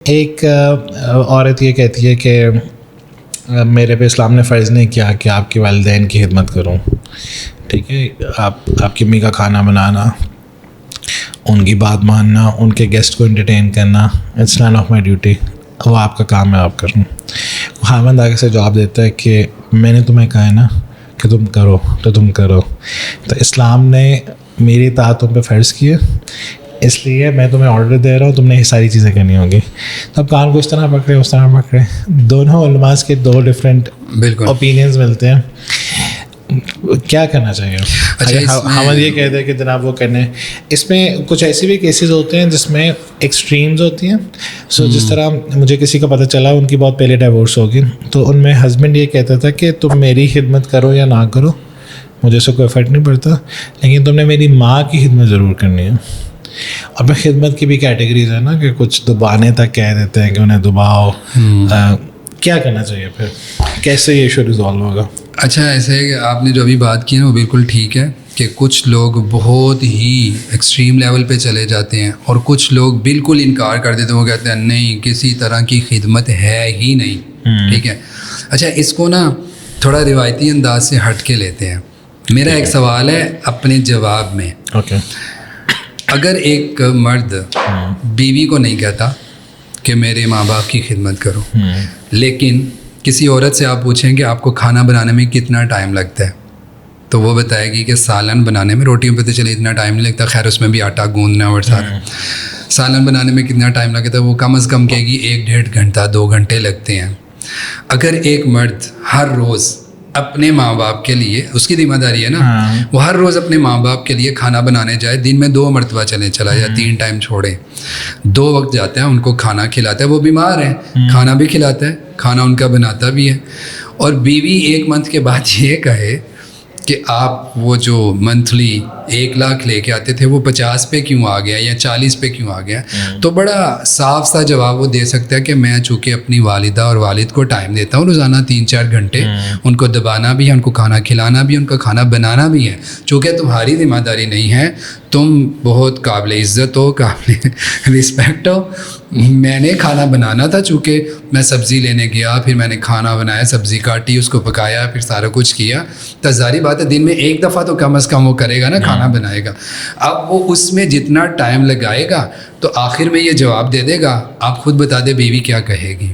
ایک عورت یہ کہتی ہے کہ میرے پہ اسلام نے فرض نہیں کیا کہ آپ کے والدین کی خدمت کروں. ٹھیک ہے, آپ کی امی کا کھانا بنانا, ان کی بات ماننا, ان کے گیسٹ کو انٹرٹین کرنا, it's none of my duty. وہ آپ کا کام ہے, آپ کروں. خاوند آگے سے جواب دیتا ہے کہ میں نے تمہیں کہا ہے نا کہ تم کرو تو تم کرو. تو اسلام نے میری اطاعت تم پہ فرض کی ہے, اس لیے میں تمہیں آرڈر دے رہا ہوں, تم نے یہ ساری چیزیں کرنی ہوں گی. تو اب کان کو اس طرح پکڑے اس طرح پکڑے, دونوں علماء کے دو ڈفرینٹ اوپینینز ملتے ہیں. کیا کرنا چاہیے؟ ہم یہ کہتے ہیں کہ جناب وہ کرنے. اس میں کچھ ایسے بھی کیسز ہوتے ہیں جس میں ایکسٹریمز ہوتی ہیں. سو جس طرح مجھے کسی کا پتہ چلا ان کی بہت پہلے ڈیورس ہوگی, تو ان میں ہسبینڈ یہ کہتا تھا کہ تم میری خدمت کرو یا نہ کرو, مجھے اس سے کوئی فرق نہیں پڑتا, لیکن تم نے میری ماں کی خدمت ضرور کرنی ہے. اب میں خدمت کی بھی کیٹیگریز ہیں نا, کہ کچھ دبانے تک کہہ دیتے ہیں کہ انہیں دباؤ. کیا کرنا چاہیے پھر, کیسے یہ ایشو ریزالو ہوگا؟ اچھا, ایسے کہ آپ نے جو ابھی بات کی نا وہ بالکل ٹھیک ہے کہ کچھ لوگ بہت ہی ایکسٹریم لیول پہ چلے جاتے ہیں اور کچھ لوگ بالکل انکار کر دیتے ہیں. وہ کہتے ہیں نہیں, کسی طرح کی خدمت ہے ہی نہیں. ٹھیک ہے, اچھا اس کو نا تھوڑا روایتی انداز سے ہٹ کے لیتے ہیں. میرا ایک سوال ہے اپنے جواب میں. اوکے, اگر ایک مرد بیوی کو نہیں کہتا کہ میرے ماں باپ کی خدمت کرو, لیکن کسی عورت سے آپ پوچھیں کہ آپ کو کھانا بنانے میں کتنا ٹائم لگتا ہے, تو وہ بتائے گی کہ سالن بنانے میں, روٹیوں پہ تو چلے اتنا ٹائم نہیں لگتا, خیر اس میں بھی آٹا گوندنا اور سارا. سالن بنانے میں کتنا ٹائم لگتا ہے, وہ کم از کم کہے گی 1-1.5 گھنٹہ 2 گھنٹے لگتے ہیں. اگر ایک مرد ہر روز اپنے ماں باپ کے لیے, اس کی ذمہ داری ہے نا, وہ ہر روز اپنے ماں باپ کے لیے کھانا بنانے جائے, دن میں 2 مرتبہ چلا یا 3 ٹائم چھوڑے, 2 وقت جاتا ہے, ان کو کھانا کھلاتا ہے. وہ بیمار ہیں, کھانا بھی کھلاتا ہے, کھانا ان کا بناتا بھی ہے. اور بیوی 1 منتھ کے بعد یہ کہے کہ آپ وہ جو منتھلی 1 لاکھ لے کے آتے تھے وہ 50 پہ کیوں آ گیا یا 40 پہ کیوں آ گیا, تو بڑا صاف سا جواب وہ دے سکتا ہے کہ میں چونکہ اپنی والدہ اور والد کو ٹائم دیتا ہوں روزانہ 3-4 گھنٹے, ان کو دبانا بھی ہے, ان کو کھانا کھلانا بھی, ان کا کھانا بنانا بھی ہے. چونکہ تمہاری ذمہ داری نہیں ہے, تم بہت قابل عزت ہو, قابل رسپیکٹ ہو. میں نے کھانا بنانا تھا, چونکہ میں سبزی لینے گیا, پھر میں نے کھانا بنایا, سبزی کاٹی, اس کو پکایا, پھر سارا کچھ کیا. تو ظاہری بات ہے دن میں 1 دفعہ تو کم از کم وہ کرے گا نا, کھانا بنائے گا. اب وہ اس میں جتنا ٹائم لگائے گا تو آخر میں یہ جواب دے دے گا. آپ خود بتا دے بیوی کیا کہے گی.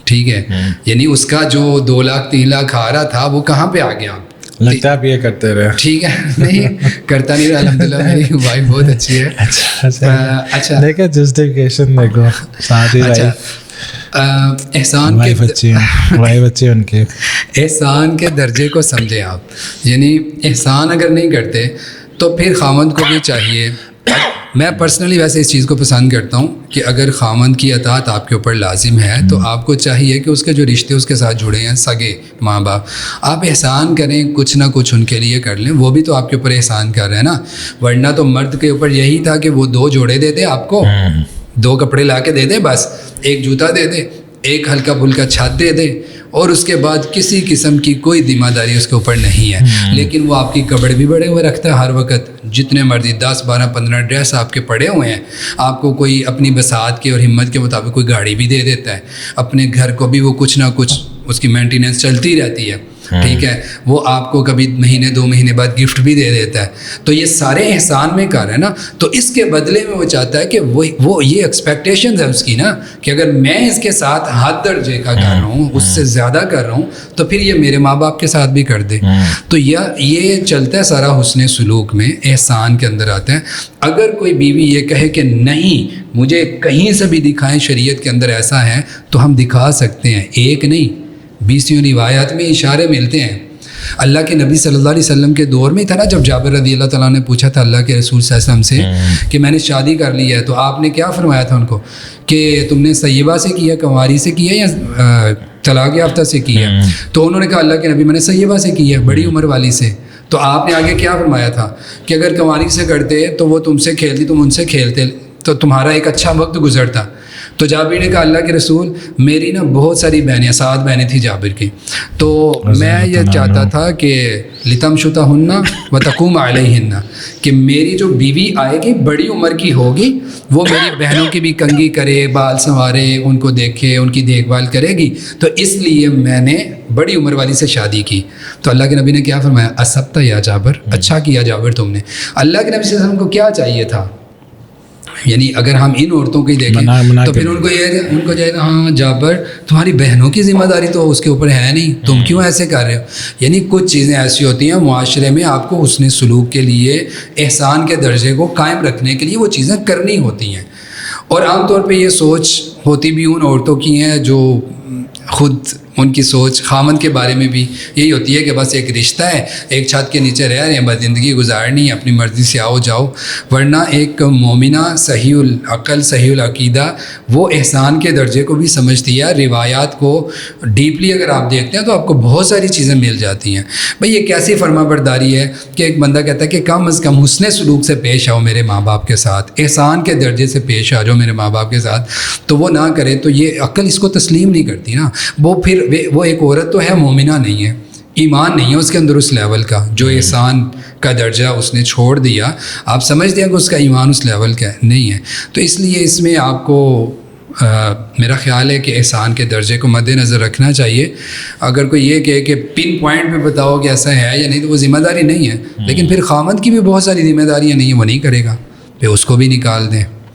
ٹھیک ہے, یعنی اس کا جو 2 لاکھ 3 لاکھ آ رہا تھا وہ کہاں پہ آ گیا. لگتا ہے آپ یہ کرتے رہے. ٹھیک ہے, نہیں کرتا نہیں رہا, الحمدللہ میری وائف بہت اچھی ہے. اچھا دیکھیں جسٹیفیکیشن دیکھو ساتھ ہی. احسان کے بچے ان کے احسان کے درجے کو سمجھیں آپ. یعنی احسان اگر نہیں کرتے تو پھر خاوند کو بھی چاہیے. میں پرسنلی ویسے اس چیز کو پسند کرتا ہوں کہ اگر خاوند کی اطاعت آپ کے اوپر لازم ہے تو آپ کو چاہیے کہ اس کے جو رشتے اس کے ساتھ جڑے ہیں, سگے ماں باپ, آپ احسان کریں, کچھ نہ کچھ ان کے لیے کر لیں. وہ بھی تو آپ کے اوپر احسان کر رہے ہیں نا. ورنہ تو مرد کے اوپر یہی تھا کہ وہ 2 جوڑے دے دے آپ کو, 2 کپڑے لا کے دے دے, بس 1 جوتا دے دے, 1 ہلکا پھلکا چھت دے دے, اور اس کے بعد کسی قسم کی کوئی ذمہ داری اس کے اوپر نہیں ہے. لیکن وہ آپ کی کپڑے بھی بڑے ہوئے رکھتا ہے ہر وقت, جتنے مرضی 10-12-15 ڈریس آپ کے پڑے ہوئے ہیں. آپ کو کوئی اپنی بساط کے اور ہمت کے مطابق کوئی گاڑی بھی دے دیتا ہے. اپنے گھر کو بھی وہ کچھ نہ کچھ اس کی مینٹیننس چلتی رہتی ہے. ٹھیک ہے, وہ آپ کو کبھی مہینے 2 مہینے بعد گفٹ بھی دے دیتا ہے. تو یہ سارے احسان میں کر ہے نا. تو اس کے بدلے میں وہ چاہتا ہے کہ وہ یہ ایکسپیکٹیشنز ہے اس کی نا, کہ اگر میں اس کے ساتھ حد درجے کا کر رہا ہوں, اس سے زیادہ کر رہا ہوں, تو پھر یہ میرے ماں باپ کے ساتھ بھی کر دے. تو یہ چلتا ہے سارا حسن سلوک میں, احسان کے اندر آتا ہے. اگر کوئی بیوی یہ کہے کہ نہیں مجھے کہیں سے بھی دکھائیں شریعت کے اندر ایسا ہے, تو ہم دکھا سکتے ہیں. 1 نہیں 20 روایات میں اشارے ملتے ہیں. اللہ کے نبی صلی اللہ علیہ وسلم کے دور میں تھا نا, جب جابر رضی اللہ تعالیٰ نے پوچھا تھا اللہ کے رسول صلی اللہ علیہ وسلم سے کہ میں نے شادی کر لی ہے, تو آپ نے کیا فرمایا تھا ان کو کہ تم نے سیبہ سے کیا, کنواری سے کیا, یا طلاق یافتہ سے کیا؟ تو انہوں نے کہا اللہ کے نبی میں نے سیبہ سے کی ہے, بڑی عمر والی سے. تو آپ نے آگے کیا فرمایا تھا کہ اگر کنواری سے کرتے تو وہ تم سے کھیلتی, تم ان سے کھیلتے, تو تمہارا ایک اچھا وقت گزرتا. تو جابر نے کہا اللہ کے رسول میری نا بہت ساری بہنیں 7 بہنیں تھیں جابر کی, تو میں یہ چاہتا تھا کہ لتم شتا ہننا و تقوم علیہن, کہ میری جو بیوی آئے گی بڑی عمر کی ہوگی, وہ میری بہنوں کی بھی کنگھی کرے, بال سنوارے, ان کو دیکھے, ان کی دیکھ بھال کرے گی, تو اس لیے میں نے بڑی عمر والی سے شادی کی. تو اللہ کے نبی نے کیا فرمایا, اصبت یا جابر, اچھا کیا جابر تم نے. اللہ کے نبی صلی اللہ علیہ وسلم کو کیا چاہیے تھا, یعنی اگر ہم ان عورتوں کو ہی دیکھیں تو پھر ان کو چاہیے ہاں جابر تمہاری بہنوں کی ذمہ داری تو اس کے اوپر ہے نہیں, تم کیوں ایسے کر رہے ہو. یعنی کچھ چیزیں ایسی ہوتی ہیں معاشرے میں آپ کو حسن سلوک کے لیے, احسان کے درجے کو قائم رکھنے کے لیے وہ چیزیں کرنی ہوتی ہیں. اور عام طور پہ یہ سوچ ہوتی بھی ان عورتوں کی ہیں جو خود, ان کی سوچ خامند کے بارے میں بھی یہی ہوتی ہے کہ بس ایک رشتہ ہے, ایک چھت کے نیچے رہ رہے ہیں, بس زندگی گزارنی ہے, اپنی مرضی سے آؤ جاؤ. ورنہ ایک مومنہ صحیح العقل صحیح العقیدہ وہ احسان کے درجے کو بھی سمجھتی ہے. روایات کو ڈیپلی اگر آپ دیکھتے ہیں تو آپ کو بہت ساری چیزیں مل جاتی ہیں. بھئی یہ کیسی فرما برداری ہے کہ ایک بندہ کہتا ہے کہ کم از کم حسن سلوک سے پیش آؤ میرے ماں باپ کے ساتھ, احسان کے درجے سے پیش آ جاؤ میرے ماں باپ کے ساتھ, تو وہ نہ کرے تو یہ عقل اس کو تسلیم نہیں کرتی نا. وہ پھر وہ ایک عورت تو ہے مومنہ نہیں ہے, ایمان نہیں ہے اس کے اندر اس لیول کا, جو احسان کا درجہ اس نے چھوڑ دیا. آپ سمجھتے ہیں کہ اس کا ایمان اس لیول کا نہیں ہے. تو اس لیے اس میں آپ کو میرا خیال ہے کہ احسان کے درجے کو مد نظر رکھنا چاہیے. اگر کوئی یہ کہے کہ پن پوائنٹ پہ بتاؤ کہ ایسا ہے یا نہیں, تو وہ ذمہ داری نہیں ہے. لیکن پھر خامند کی بھی بہت ساری ذمہ داریاں نہیں ہیں, وہ نہیں کرے گا, پھر اس کو بھی نکال دیں.